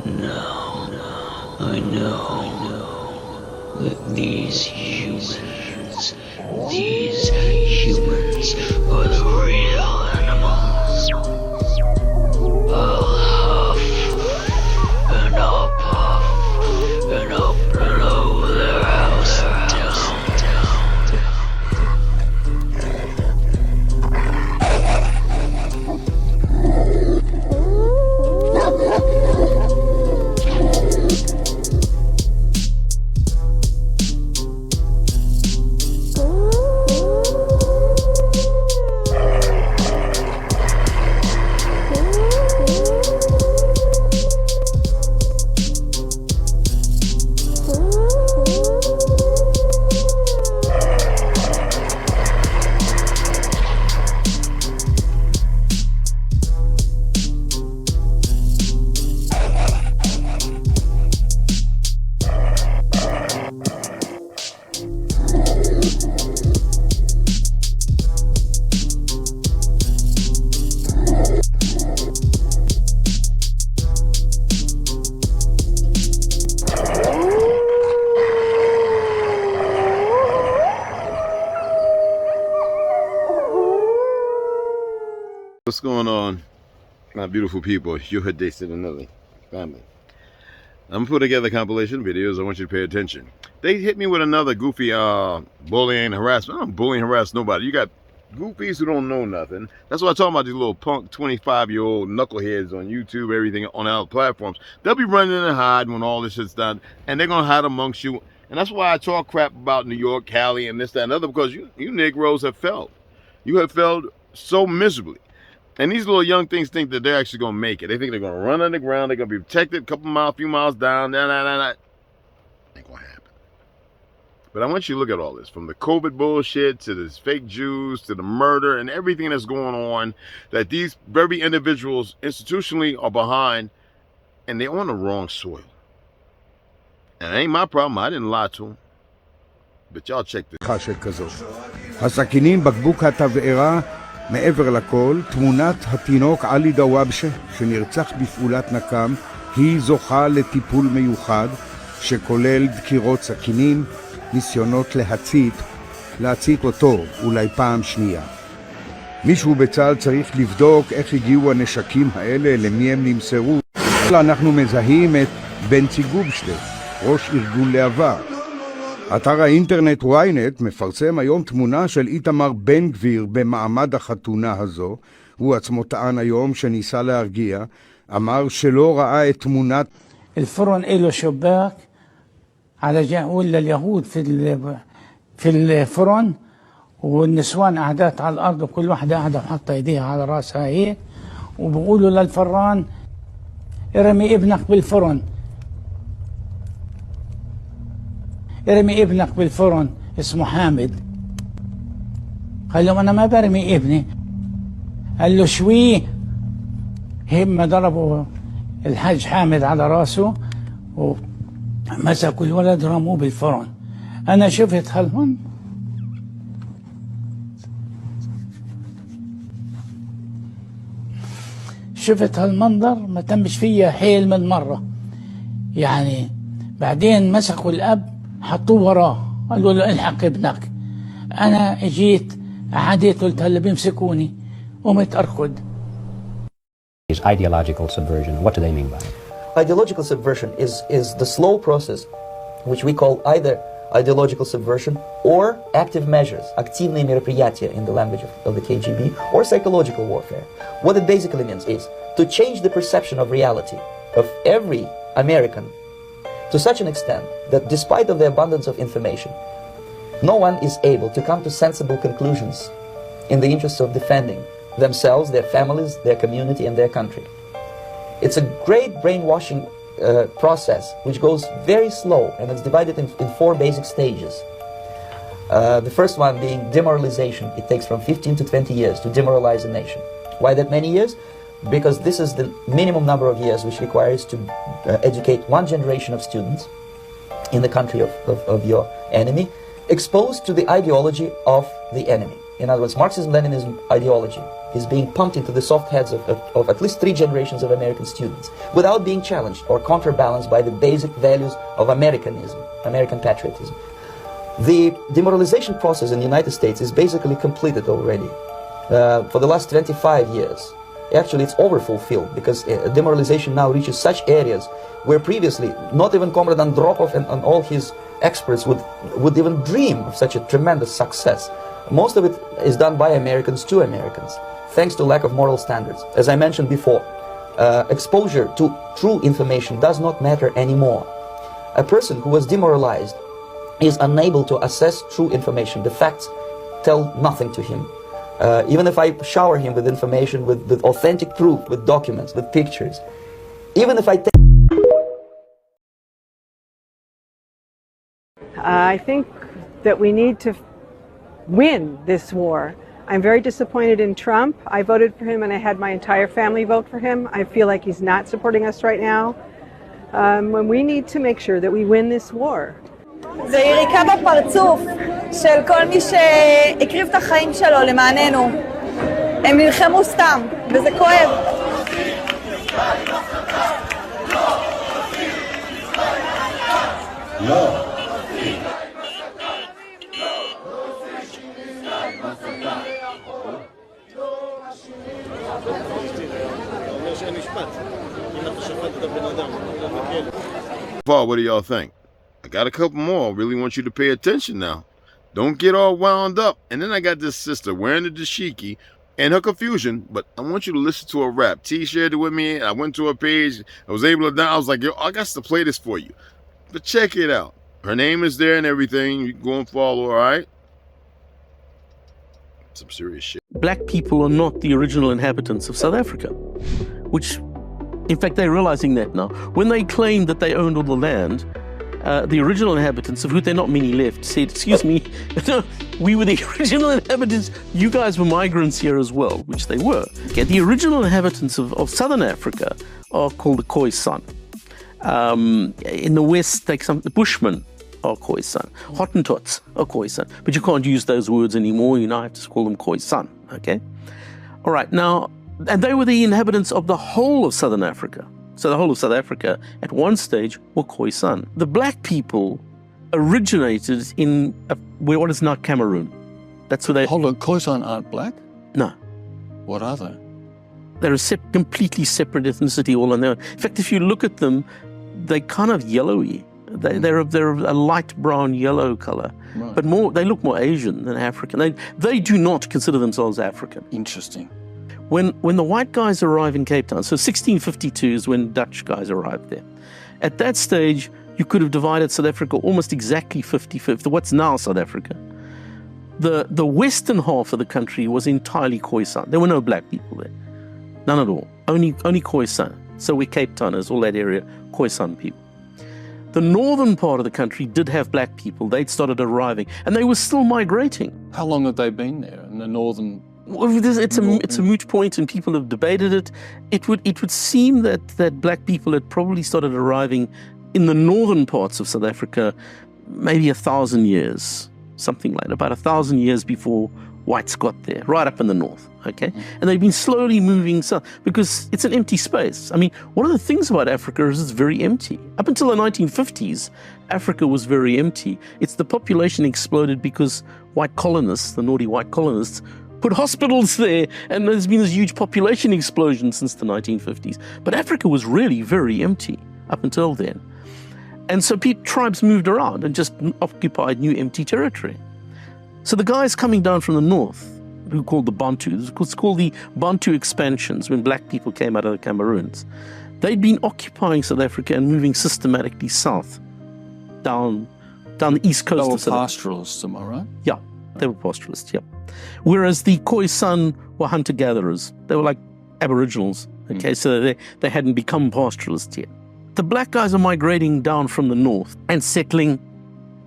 Now, I know that these humans are the real animals. I'll huff, and I'll puff, and I'll blow their house down. What's going on, my beautiful people? You had tasted another family. I'm putting together compilation videos. I want you to pay attention. They hit me with another goofy bullying, harassment. I don't bully and harass nobody. You got goofies who don't know nothing. That's what I talk about, these little punk 25-year-old knuckleheads on YouTube, everything on our platforms. They'll be running and hiding when all this shit's done, and they're gonna hide amongst you. And that's why I talk crap about New York, Cali, and this, that, and other, because you Negroes have failed. You have failed so miserably. And these little young things think that they're actually going to make it. They think they're going to run underground. They're going to be protected a few miles down. Ain't going to happen. But I want you to look at all this. From the COVID bullshit to this fake Jews to the murder and everything that's going on. That these very individuals institutionally are behind. And they're on the wrong soil. And it ain't my problem. I didn't lie to them. But y'all check this. הסכינים, בקבוק התבערה, מעבר לכל, תמונת התינוק עלי דוואבשה, שנרצח בפעולת נקם, היא זוכה לטיפול מיוחד, שכולל דקירות סכינים, ניסיונות להצית אותו, אולי פעם שנייה. מישהו בצה"ל צריך לבדוק איך הגיעו הנשקים האלה, למי הם נמסרו. אנחנו מזהים את בנצי גובשטה, ראש ארגון להבה. אתר האינטרנט ynet מפרסם היום תמונה של איתמר בן גביר במעמד החתונה הזו. הוא עצמו טען היום שניסה להרגיע, אמר שלא ראה את תמונת الفرن له شباك على ولا اليهود في الفرن والنسوان قاعدات على الارض وكل واحده قاعده محطه ايديها على راسها هيك وبيقولوا للفران ارمي ابنك بالفرن ارمي ابنك بالفرن اسمه حامد. قال لهم انا ما برمي ابني. قال له شوي. هم ضربوا الحاج حامد على راسه ومسكوا الولد رموه بالفرن. انا شفت هالمنظر شفت هالمنظر ما تمش فيها حيل من مرة يعني. بعدين مسكوا الاب حطوه وراه قالوا له الحق ابنك. انا اجيت عديت قلت هلا بيمسكوني قمت اركض. Is ideological subversion. What do they mean by it? Ideological subversion is the slow process which we call either ideological subversion or active measures, активные мероприятия in the language of the KGB, or psychological warfare. What it basically means is to change the perception of reality of every American to such an extent that despite of the abundance of information, no one is able to come to sensible conclusions in the interests of defending themselves, their families, their community, and their country. It's a great brainwashing process which goes very slow, and it's divided in four basic stages. The first one being demoralization. It takes from 15 to 20 years to demoralize a nation. Why that many years? Because this is the minimum number of years which requires to educate one generation of students in the country of your enemy, exposed to the ideology of the enemy. In other words, Marxism-Leninism ideology is being pumped into the soft heads of at least 3 generations of American students without being challenged or counterbalanced by the basic values of Americanism, American patriotism. The demoralization process in the United States is basically completed already. For the last 25 years. Actually, it's overfulfilled because demoralization now reaches such areas where previously not even Comrade Andropov and all his experts would even dream of such a tremendous success. Most of it is done by Americans to Americans, thanks to lack of moral standards. As I mentioned before, exposure to true information does not matter anymore. A person who was demoralized is unable to assess true information. The facts tell nothing to him. Even if I shower him with information, with authentic proof, with documents, with pictures, even if I take... I think that we need to win this war. I'm very disappointed in Trump. I voted for him and I had my entire family vote for him. I feel like he's not supporting us right now. When we need to make sure that we win this war. זה יריקה בפרצוף של כל מי שהקריב את החיים שלו למעננו. הם נלחמו סתם, וזה כואב. לא. Paul, what do y'all think? I got a couple more. I really want you to pay attention now. Don't get all wound up. And then I got this sister wearing the dashiki and her confusion, but I want you to listen to her rap. T shared it with me. I went to her page. I was able to, I was like, yo, I got to play this for you. But check it out. Her name is there and everything. You can go and follow, all right? Some serious shit. Black people are not the original inhabitants of South Africa, which, in fact, they're realizing that now. When they claimed that they owned all the land, the original inhabitants, of whom there are not many left, said, excuse me, we were the original inhabitants, you guys were migrants here as well, which they were. Okay, the original inhabitants of Southern Africa are called the Khoisan. In the West, the Bushmen are Khoisan. Hottentots are Khoisan. But you can't use those words anymore, you now have to call them Khoisan, okay? All right, now, and they were the inhabitants of the whole of Southern Africa. So the whole of South Africa, at one stage, were Khoisan. The black people originated in what is now Cameroon. That's where they... Hold on, Khoisan aren't black? No. What are they? They're a completely separate ethnicity all on their own. In fact, if you look at them, they're kind of yellowy. They're a light brown yellow color, right. But they look more Asian than African. They do not consider themselves African. Interesting. When the white guys arrive in Cape Town, so 1652 is when Dutch guys arrived there. At that stage, you could have divided South Africa almost exactly 50-50, what's now South Africa. The western half of the country was entirely Khoisan. There were no black people there, none at all, only Khoisan. So we're Cape Towners, all that area, Khoisan people. The northern part of the country did have black people. They'd started arriving, and they were still migrating. How long had they been there in the northern? Well, it's a moot point, and people have debated it. It would seem that black people had probably started arriving in the northern parts of South Africa maybe 1,000 years, something like that, about 1,000 years before whites got there, right up in the north, okay? And they've been slowly moving south because it's an empty space. I mean, one of the things about Africa is it's very empty. Up until the 1950s, Africa was very empty. It's the population exploded because white colonists, the naughty white colonists, put hospitals there, and there's been this huge population explosion since the 1950s. But Africa was really very empty up until then. And so tribes moved around and just occupied new empty territory. So the guys coming down from the north, who called the Bantus, it's called the Bantu expansions, when black people came out of the Cameroons, they'd been occupying South Africa and moving systematically south, down the east coast of South Africa. They were pastoralists, am I right? Yeah, they were pastoralists, yeah. Whereas the Khoisan were hunter-gatherers. They were like aboriginals, okay, so they hadn't become pastoralists yet. The black guys are migrating down from the north and settling,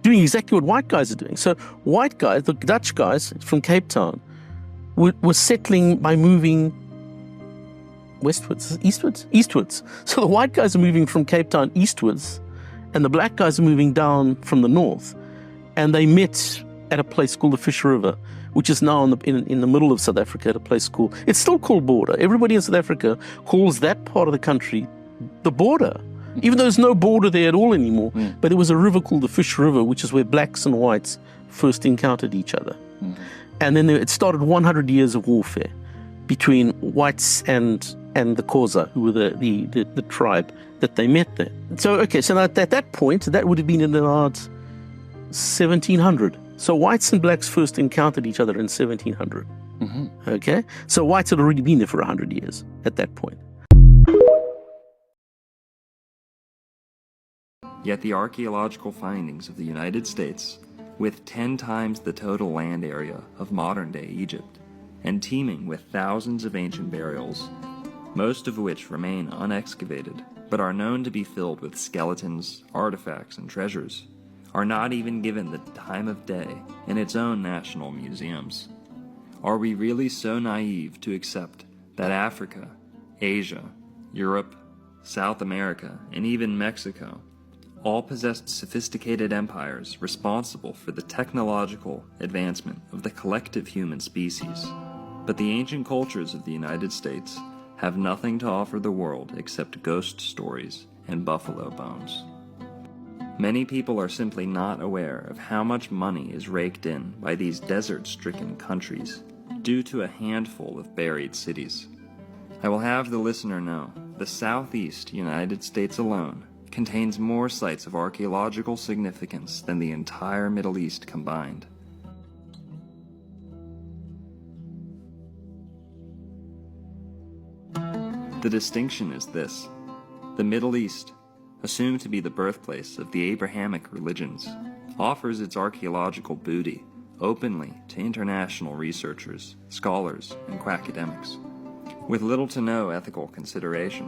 doing exactly what white guys are doing. So white guys, the Dutch guys from Cape Town, were settling by moving eastwards. So the white guys are moving from Cape Town eastwards, and the black guys are moving down from the north. And they met at a place called the Fish River, which is now in the middle of South Africa at a place called, it's still called border. Everybody in South Africa calls that part of the country the border, even though there's no border there at all anymore. But there was a river called the Fish River, which is where blacks and whites first encountered each other. And then it started 100 years of warfare between whites and the Xhosa, who were the tribe that they met there. So, okay, so at that point, that would have been in about 1700. So whites and blacks first encountered each other in 1700. Okay? So whites had already been there for 100 years at that point. Yet the archaeological findings of the United States, with 10 times the total land area of modern-day Egypt, and teeming with thousands of ancient burials, most of which remain unexcavated, but are known to be filled with skeletons, artifacts, and treasures, are not even given the time of day in its own national museums. Are we really so naive to accept that Africa, Asia, Europe, South America, and even Mexico all possessed sophisticated empires responsible for the technological advancement of the collective human species, but the ancient cultures of the United States have nothing to offer the world except ghost stories and buffalo bones? Many people are simply not aware of how much money is raked in by these desert-stricken countries due to a handful of buried cities. I will have the listener know the southeast United States alone contains more sites of archaeological significance than the entire Middle East combined. The distinction is this: the Middle East, assumed to be the birthplace of the Abrahamic religions, offers its archaeological booty openly to international researchers, scholars, and academics, with little to no ethical consideration,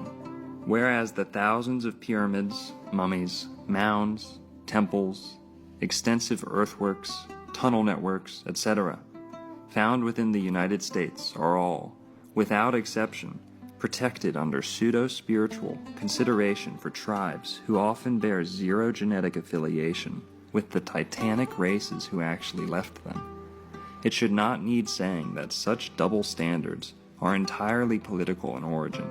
whereas the thousands of pyramids, mummies, mounds, temples, extensive earthworks, tunnel networks, etc., found within the United States are all, without exception, protected under pseudo-spiritual consideration for tribes who often bear zero genetic affiliation with the titanic races who actually left them. It should not need saying that such double standards are entirely political in origin,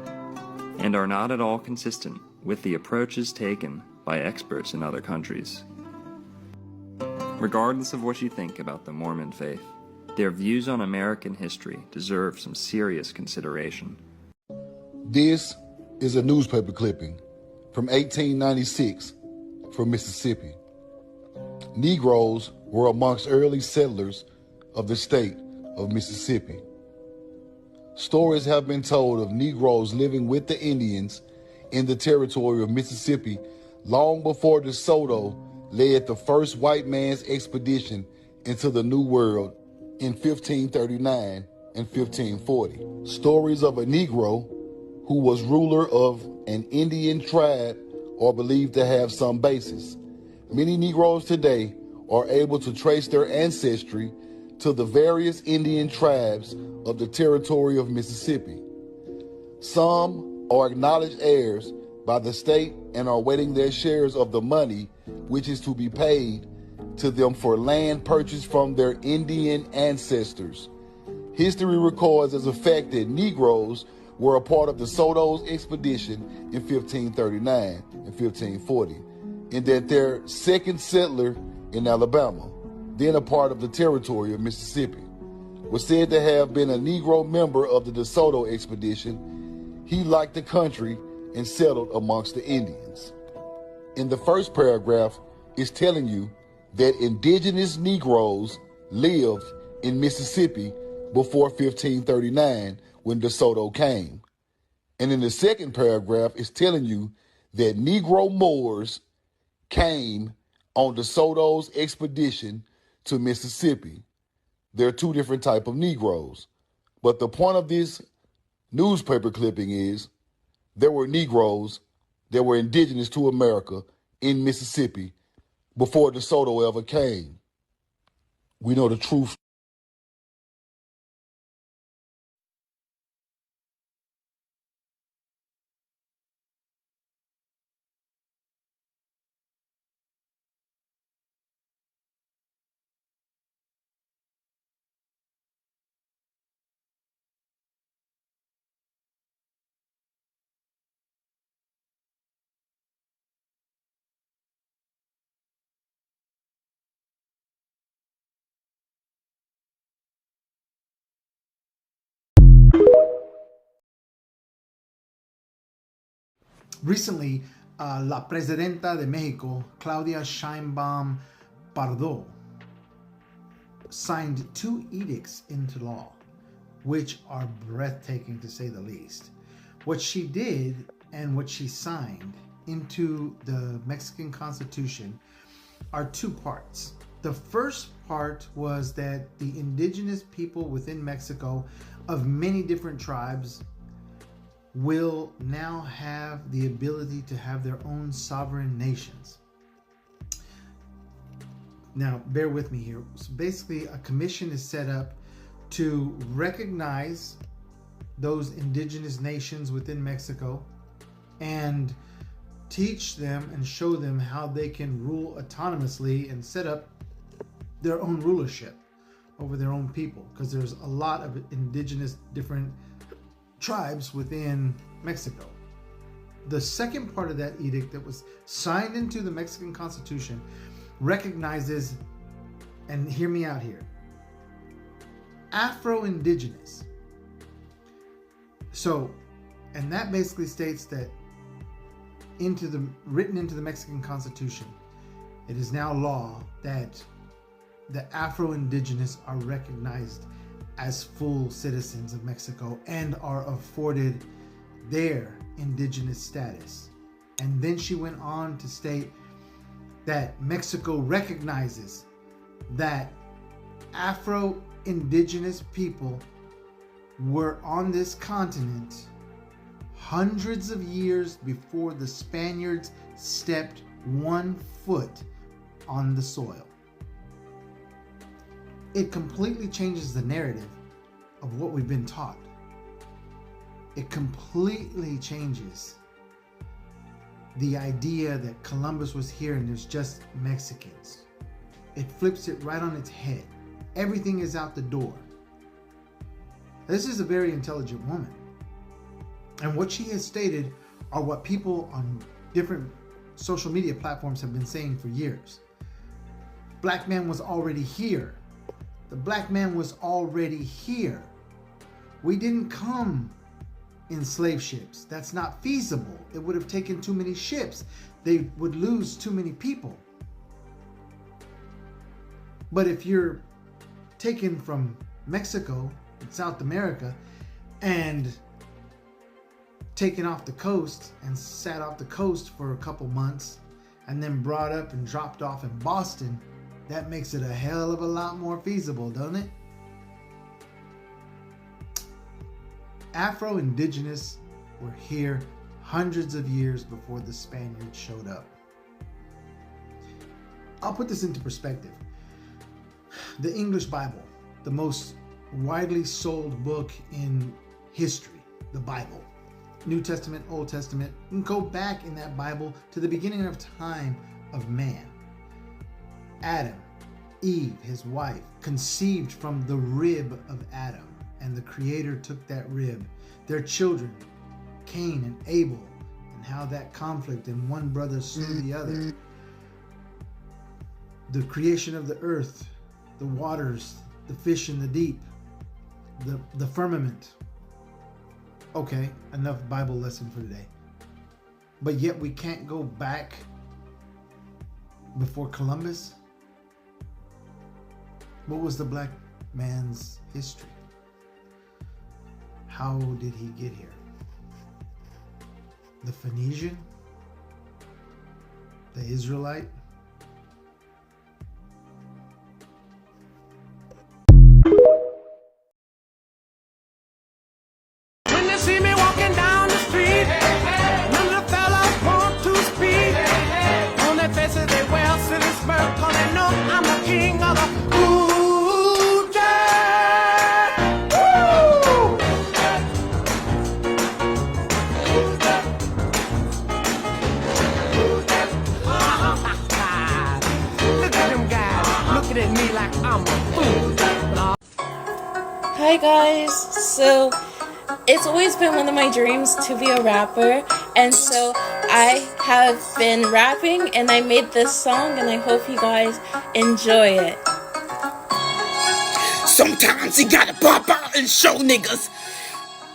and are not at all consistent with the approaches taken by experts in other countries. Regardless of what you think about the Mormon faith, their views on American history deserve some serious consideration. This is a newspaper clipping from 1896 from Mississippi. Negroes were amongst early settlers of the state of Mississippi. Stories have been told of Negroes living with the Indians in the territory of Mississippi long before DeSoto led the first white man's expedition into the New World in 1539 and 1540. Stories of a Negro who was ruler of an Indian tribe are believed to have some basis. Many Negroes today are able to trace their ancestry to the various Indian tribes of the territory of Mississippi. Some are acknowledged heirs by the state and are waiting their shares of the money which is to be paid to them for land purchased from their Indian ancestors. History records as a fact that Negroes were a part of the DeSoto's expedition in 1539 and 1540, and that their second settler in Alabama, then a part of the territory of Mississippi, was said to have been a Negro member of the DeSoto expedition. He liked the country and settled amongst the Indians. In the first paragraph, it's telling you that indigenous Negroes lived in Mississippi before 1539 when DeSoto came. And in the second paragraph, it's telling you that Negro Moors came on DeSoto's expedition to Mississippi. There are two different types of Negroes. But the point of this newspaper clipping is there were Negroes that were indigenous to America in Mississippi before DeSoto ever came. We know the truth. Recently, La Presidenta de Mexico, Claudia Sheinbaum Pardo, signed 2 edicts into law, which are breathtaking to say the least. What she did and what she signed into the Mexican Constitution are 2 parts. The first part was that the indigenous people within Mexico of many different tribes will now have the ability to have their own sovereign nations. Now, bear with me here. So basically, a commission is set up to recognize those indigenous nations within Mexico and teach them and show them how they can rule autonomously and set up their own rulership over their own people, because there's a lot of indigenous different tribes within Mexico. The second part of that edict that was signed into the Mexican Constitution recognizes, and hear me out here, Afro-Indigenous. So, and that basically states that written into the Mexican Constitution, it is now law that the Afro-Indigenous are recognized as full citizens of Mexico and are afforded their indigenous status. And then she went on to state that Mexico recognizes that Afro-Indigenous people were on this continent hundreds of years before the Spaniards stepped 1 foot on the soil. It completely changes the narrative of what we've been taught. It completely changes the idea that Columbus was here and there's just Mexicans. It flips it right on its head. Everything is out the door. This is a very intelligent woman. And what she has stated are what people on different social media platforms have been saying for years. Black man was already here. The black man was already here. We didn't come in slave ships. That's not feasible. It would have taken too many ships. They would lose too many people. But if you're taken from Mexico and South America and taken off the coast and sat off the coast for a couple months and then brought up and dropped off in Boston, that makes it a hell of a lot more feasible, doesn't it? Afro-Indigenous were here hundreds of years before the Spaniards showed up. I'll put this into perspective. The English Bible, the most widely sold book in history, the Bible, New Testament, Old Testament, you can go back in that Bible to the beginning of time of man. Adam, Eve, his wife, conceived from the rib of Adam, and the Creator took that rib. Their children, Cain and Abel, and how that conflict and one brother slew the other. The creation of the earth, the waters, the fish in the deep, the firmament. Okay, enough Bible lesson for today. But yet we can't go back before Columbus. What was the black man's history? How did he get here? The Phoenician? The Israelite? When they see me walking down the street, none of the fellas want to speak. On their faces they wear silly smirk, 'cause they know I'm the king of the ooh, yeah. Woo! Look at them guys looking at me like I'm a fool. Hi guys, so it's always been one of my dreams to be a rapper, and so I have been rapping and I made this song and I hope you guys enjoy it. Sometimes you gotta pop out and show niggas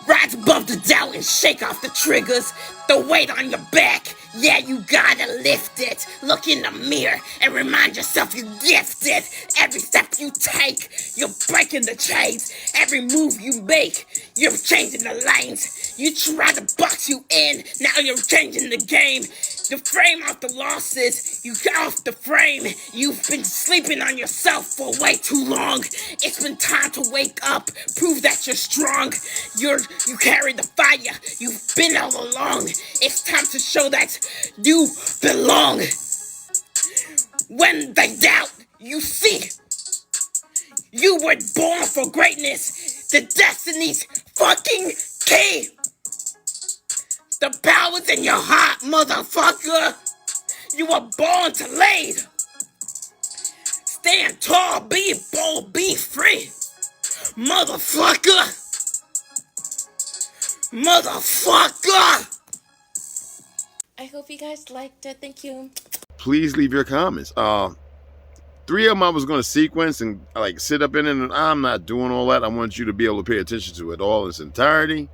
Rise above the doubt and shake off the triggers. The weight on your back, yeah, you gotta lift it. Look in the mirror and remind yourself you're gifted. Every step you take, you're breaking the chains. Every move you make, you're changing the lanes. You try to box you in, now you're changing the game. The frame off the losses, you get off the frame. You've been sleeping on yourself for way too long. It's been time to wake up, prove that you're strong. You carry the fire, you've been all along. It's time to show that you belong. When they doubt, you see. You were born for greatness. The destiny's fucking key. The power's in your heart, motherfucker. You were born to lead. Stand tall, be bold, be free. Motherfucker. Motherfucker. I hope you guys liked it. Thank you. Please leave your comments. 3 of them I was going to sequence and like sit up in it, and I'm not doing all that. I want you to be able to pay attention to it all in its entirety.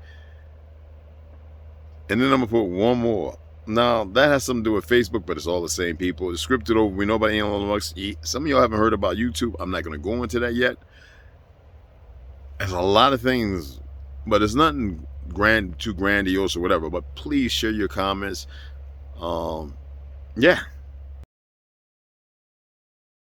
And then I'm going to put one more. Now, that has something to do with Facebook, but it's all the same people. It's scripted over. We know about Elon Musk. Some of y'all haven't heard about YouTube. I'm not going to go into that yet. There's a lot of things, but it's nothing too grandiose or whatever. But please share your comments. Yeah.